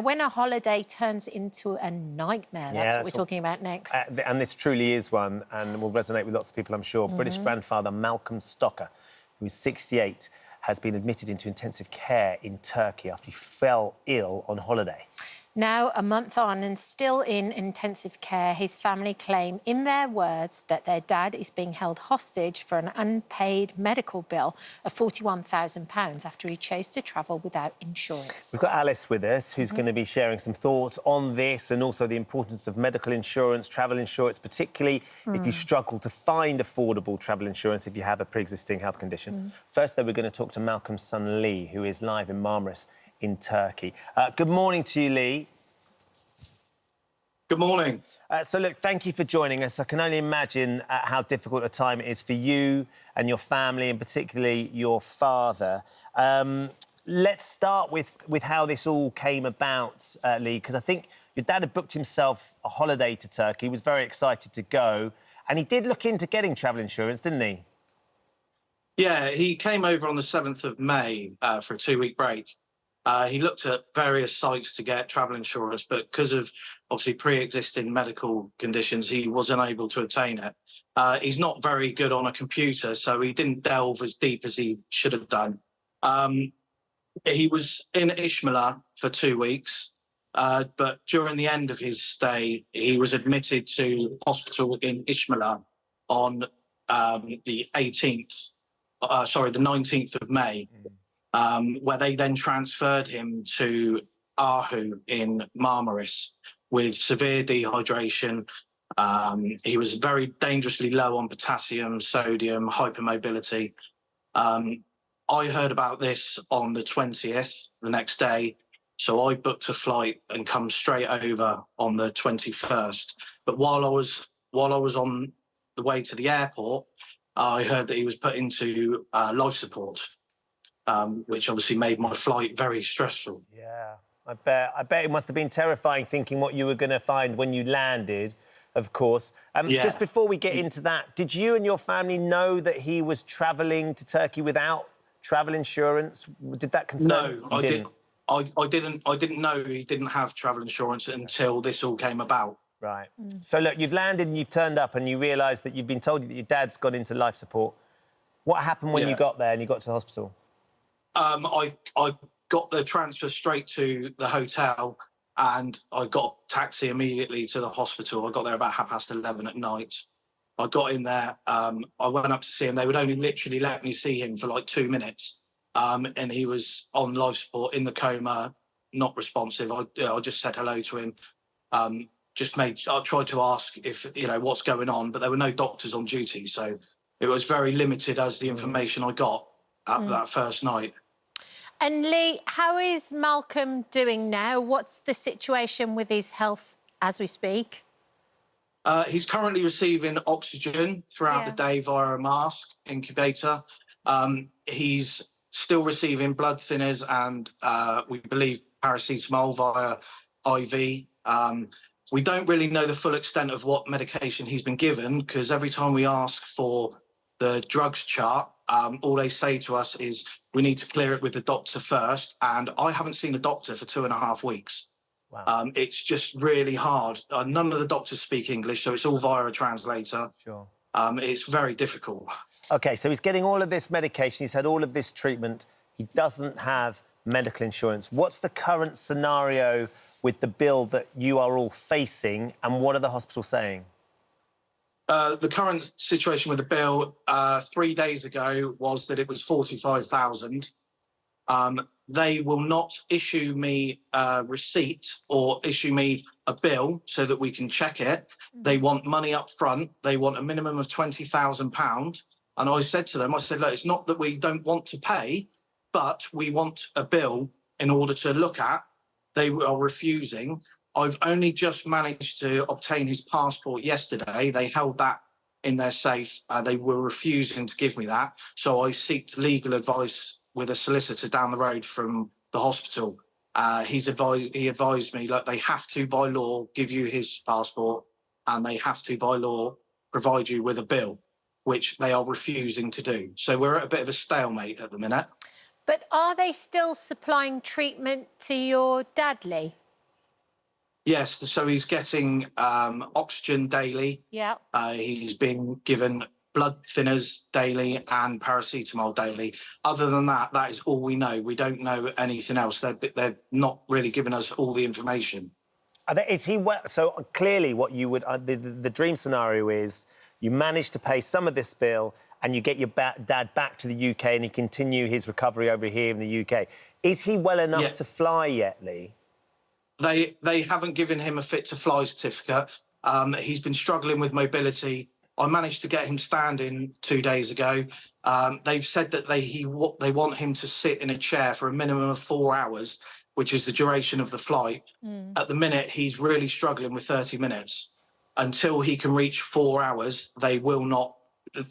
When a holiday turns into a nightmare, that's what we're talking about next. And this truly is one, and will resonate with lots of people, I'm sure. British grandfather Malcolm Stocker, who is 68, has been admitted into intensive care in Turkey after he fell ill on holiday. Now, a month on and still in intensive care, his family claim, in their words, that their dad is being held hostage for an unpaid medical bill of £41,000 after he chose to travel without insurance. We've got Alice with us, who's going to be sharing some thoughts on this and also the importance of medical insurance, travel insurance, particularly if you struggle to find affordable travel insurance if you have a pre-existing health condition. First, though, we're going to talk to Malcolm's son, Lee, who is live in Marmaris in Turkey. Good morning to you, Lee. Good morning. So, look, thank you for joining us. I can only imagine how difficult a time it is for you and your family, and particularly your father. Let's start with how this all came about, Lee, because I think your dad had booked himself a holiday to Turkey. He was very excited to go, and he did look into getting travel insurance, didn't he? Yeah, he came over on the 7th of May for a 2-week break. He looked at various sites to get travel insurance, but because of obviously pre-existing medical conditions, he was unable to obtain it. He's not very good on a computer, so he didn't delve as deep as he should have done. He was in Ishmael for 2 weeks, but during the end of his stay, he was admitted to hospital in Ishmael on the 19th of May. Where they then transferred him to Aarhus in Marmaris with severe dehydration. He was very dangerously low on potassium, sodium, hypermobility. I heard about this on the 20th, the next day, so I booked a flight and come straight over on the 21st. But while I was on the way to the airport, I heard that he was put into life support. Which obviously made my flight very stressful. Yeah, I bet it must have been terrifying thinking what you were going to find when you landed, of course. Just before we get into that, did you and your family know that he was travelling to Turkey without travel insurance? Did that concern you? No, I didn't know he didn't have travel insurance until this all came about. Right. So, look, you've landed and you've turned up and you realise that you've been told that your dad's gone into life support. What happened when you got there and you got to the hospital? I got the transfer straight to the hotel and I got a taxi immediately to the hospital. I got there about 11:30 at night. I got in there, I went up to see him. They would only literally let me see him for like 2 minutes. And he was on life support, in the coma, not responsive. I just said hello to him. I tried to ask if, what's going on, but there were no doctors on duty. So it was very limited as the information I got at that first night. And Lee, how is Malcolm doing now? What's the situation with his health as we speak? He's currently receiving oxygen throughout the day via a mask incubator. He's still receiving blood thinners and we believe paracetamol via IV. We don't really know the full extent of what medication he's been given, because every time we ask for the drugs chart, all they say to us is we need to clear it with the doctor first, and I haven't seen a doctor for 2.5 weeks. Wow. It's just really hard. None of the doctors speak English, so it's all via a translator. Sure. It's very difficult. OK, so he's getting all of this medication, he's had all of this treatment, he doesn't have medical insurance. What's the current scenario with the bill that you are all facing, and what are the hospitals saying? The current situation with the bill 3 days ago was that it was 45,000. They will not issue me a receipt or issue me a bill so that we can check it. They want money up front. They want a minimum of £20,000. And I said to them, look, it's not that we don't want to pay, but we want a bill in order to look at. They are refusing. I've only just managed to obtain his passport yesterday. They held that in their safe. They were refusing to give me that. So I sought legal advice with a solicitor down the road from the hospital. He advised me, look, they have to, by law, give you his passport, and they have to, by law, provide you with a bill, which they are refusing to do. So we're at a bit of a stalemate at the minute. But are they still supplying treatment to your dad, Lee? Yes, so he's getting oxygen daily. Yeah. He's being given blood thinners daily and paracetamol daily. Other than that, that is all we know. We don't know anything else. They're not really giving us all the information. Is he well? So clearly, what you would the dream scenario is you manage to pay some of this bill and you get your dad back to the UK and he continue his recovery over here in the UK. Is he well enough to fly yet, Lee? They haven't given him a fit to fly certificate. He's been struggling with mobility. I managed to get him standing 2 days ago. They've said that they want him to sit in a chair for a minimum of 4 hours, which is the duration of the flight. At the minute, he's really struggling with 30 minutes. Until he can reach 4 hours, they will not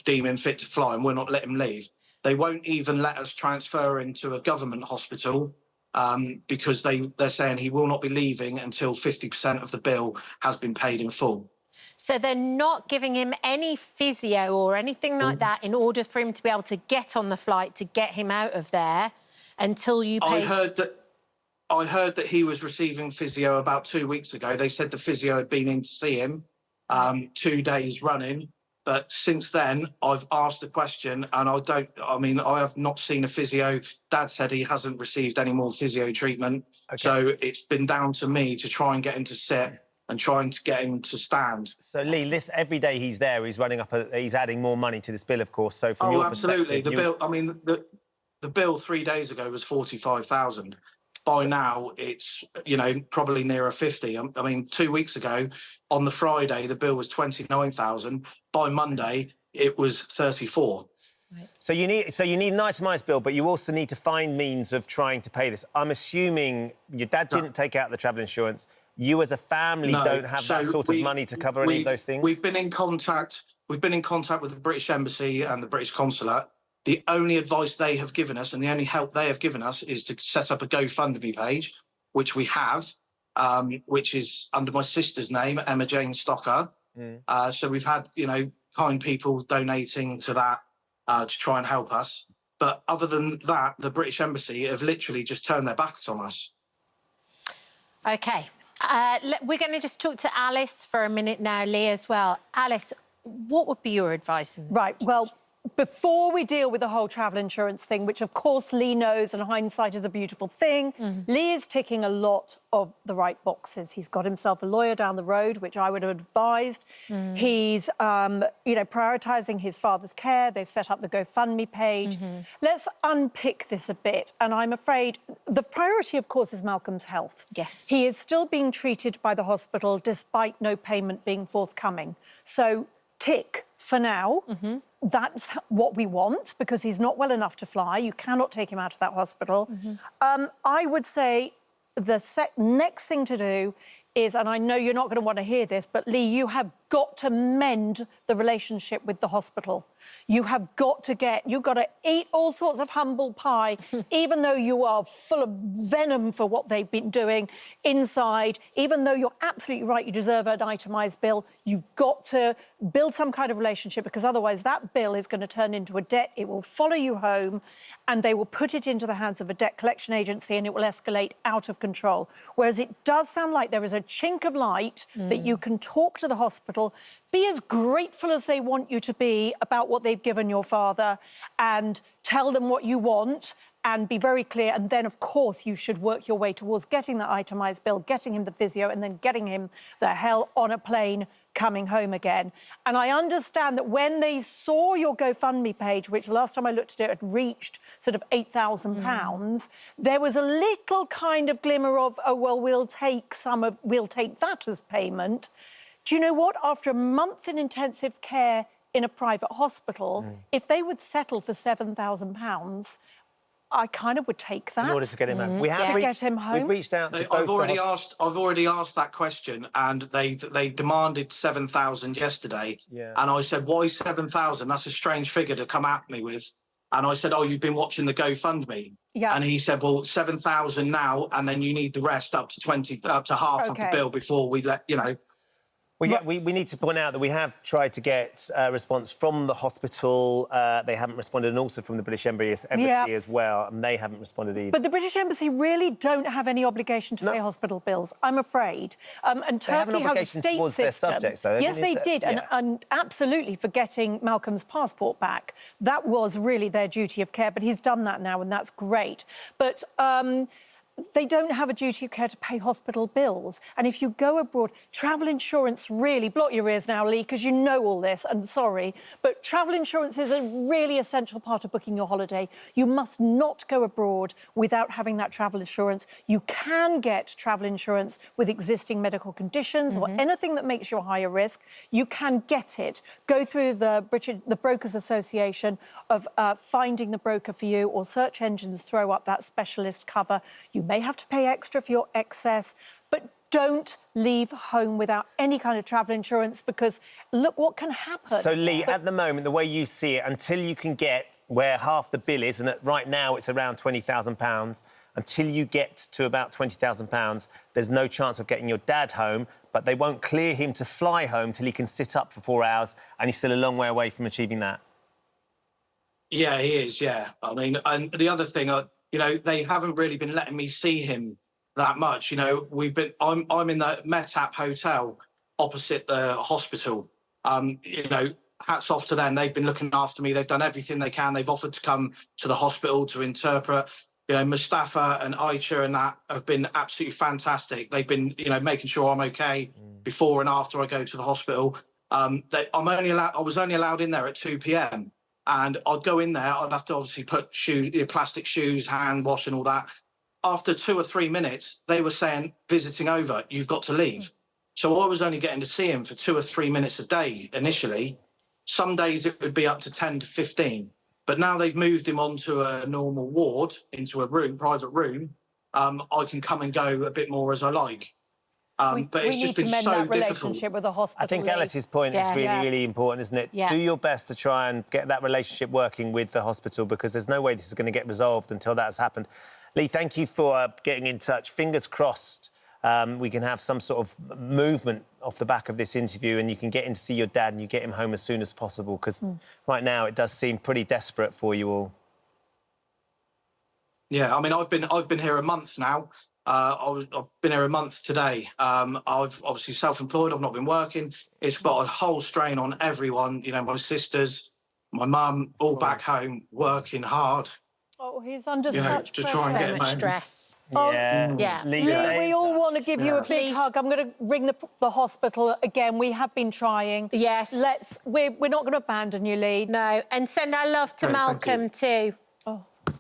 deem him fit to fly and will not let him leave. They won't even let us transfer him to a government hospital because they're saying he will not be leaving until 50% of the bill has been paid in full. So they're not giving him any physio or anything like that in order for him to be able to get on the flight to get him out of there until you pay... I heard that he was receiving physio about 2 weeks ago. They said the physio had been in to see him 2 days running. But since then, I've asked the question and I have not seen a physio. Dad said he hasn't received any more physio treatment. Okay. So it's been down to me to try and get him to sit and trying to get him to stand. So, Lee, every day he's there, he's running up, he's adding more money to this bill, of course. So from your absolutely. perspective... The bill 3 days ago was 45,000. By now, it's, probably nearer 50. 2 weeks ago, on the Friday, the bill was 29,000. By Monday, it was 34. Right. So you need an itemised bill, but you also need to find means of trying to pay this. I'm assuming your dad didn't take out the travel insurance. You, as a family, don't have that sort of money to cover any of those things. We've been in contact with the British Embassy and the British Consulate. The only advice they have given us and the only help they have given us is to set up a GoFundMe page, which we have, which is under my sister's name, Emma Jane Stocker. So we've had, kind people donating to that to try and help us. But other than that, the British Embassy have literally just turned their backs on us. OK. We're going to just talk to Alice for a minute now, Lee, as well. Alice, what would be your advice in this situation? Well, before we deal with the whole travel insurance thing, which, of course, Lee knows, and hindsight is a beautiful thing, Lee is ticking a lot of the right boxes. He's got himself a lawyer down the road, which I would have advised. He's, prioritising his father's care. They've set up the GoFundMe page. Let's unpick this a bit. And I'm afraid the priority, of course, is Malcolm's health. Yes. He is still being treated by the hospital despite no payment being forthcoming. So, tick for now. That's what we want, because he's not well enough to fly. You cannot take him out of that hospital. I would say the next thing to do is, and I know you're not going to want to hear this, but Lee, you have got to mend the relationship with the hospital. You've got to eat all sorts of humble pie, even though you are full of venom for what they've been doing inside, even though you're absolutely right, you deserve an itemised bill. You've got to build some kind of relationship, because otherwise that bill is going to turn into a debt. It will follow you home and they will put it into the hands of a debt collection agency and it will escalate out of control. Whereas it does sound like there is a chink of light that you can talk to the hospital, be as grateful as they want you to be about what they've given your father and tell them what you want and be very clear. And then, of course, you should work your way towards getting that itemised bill, getting him the physio and then getting him the hell on a plane coming home again. And I understand that when they saw your GoFundMe page, which last time I looked at it had reached sort of £8,000, there was a little kind of glimmer of, oh, well, we'll take that as payment. Do you know what? After a month in intensive care in a private hospital, if they would settle for £7,000, I kind of would take that. In order to get him home. Get him home. We've reached out to I've already asked that question, and they demanded 7,000 yesterday. And I said, why 7,000? That's a strange figure to come at me with. And I said, oh, you've been watching the GoFundMe. And he said, well, 7,000 now, and then you need the rest up to half of the bill before we let. We need to point out that we have tried to get a response from the hospital. They haven't responded, and also from the British Embassy as well, and they haven't responded either. But the British Embassy really don't have any obligation to pay hospital bills, I'm afraid. And Turkey has a state towards system. their subjects, though. Yes, they did, and absolutely for getting Malcolm's passport back. That was really their duty of care, but he's done that now, and that's great. But they don't have a duty of care to pay hospital bills. And if you go abroad, travel insurance really... Block your ears now, Lee, because you know all this, and sorry, but travel insurance is a really essential part of booking your holiday. You must not go abroad without having that travel insurance. You can get travel insurance with existing medical conditions or anything that makes you a higher risk. You can get it. Go through the Brokers Association of finding the broker for you, or search engines throw up that specialist cover. You may have to pay extra for your excess, but don't leave home without any kind of travel insurance, because look what can happen. So, Lee, at the moment, the way you see it, until you can get where half the bill is, and right now it's around £20,000, until you get to about £20,000, there's no chance of getting your dad home, but they won't clear him to fly home till he can sit up for 4 hours, and he's still a long way away from achieving that. Yeah, he is, yeah. I mean, and the other thing... you know, they haven't really been letting me see him that much. You know, I'm in the Metap Hotel opposite the hospital. You know, hats off to them. They've been looking after me. They've done everything they can. They've offered to come to the hospital to interpret. You know, Mustafa and Aisha and that have been absolutely fantastic. They've been, you know, making sure I'm okay before and after I go to the hospital. I was only allowed in there at 2 p.m. And I'd go in there, I'd have to obviously put plastic shoes, hand wash and all that. After 2 or 3 minutes, they were saying, visiting over, you've got to leave. So I was only getting to see him for 2 or 3 minutes a day initially. Some days it would be up to 10 to 15. But now they've moved him onto a normal ward, into a room, private room. I can come and go a bit more as I like. But it's just been so difficult. We need to mend that relationship with the hospital. I think Alice's point is really important, isn't it? Yeah. Do your best to try and get that relationship working with the hospital, because there's no way this is going to get resolved until that has happened. Lee, thank you for getting in touch. Fingers crossed we can have some sort of movement off the back of this interview, and you can get in to see your dad and you get him home as soon as possible, because right now it does seem pretty desperate for you all. Yeah, I mean, I've been here a month now. I've been here a month today. I've obviously self-employed. I've not been working. It's got a whole strain on everyone. You know, my sisters, my mum, all back home working hard. Oh, he's under You know, such to pressure. try and So get him much home. stress. Yeah. Lee, We all want to give you a big Please. hug. I'm going to ring the hospital again. We have been trying. Yes. We're not going to abandon you, Lee. No, and send our love to No, thank you. Malcolm too.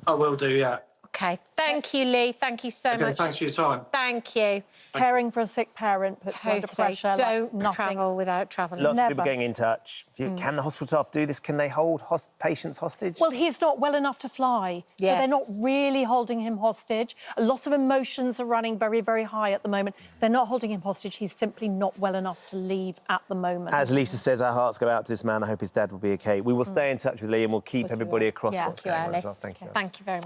I will do, yeah. OK, thank you, Lee. Thank you so much. Thanks for your time. Thank you. Caring for a sick parent puts you under pressure. Don't like nothing. travel without travelling. Lots of Never. people getting in touch. Can the hospital staff do this? Can they hold patients hostage? Well, he's not well enough to fly, so they're not really holding him hostage. A lot of emotions are running very, very high at the moment. They're not holding him hostage. He's simply not well enough to leave at the moment. As Lisa says, our hearts go out to this man. I hope his dad will be OK. We will stay in touch with Lee, and we'll keep everybody across what's going on as well. Thank you. Thank you very much.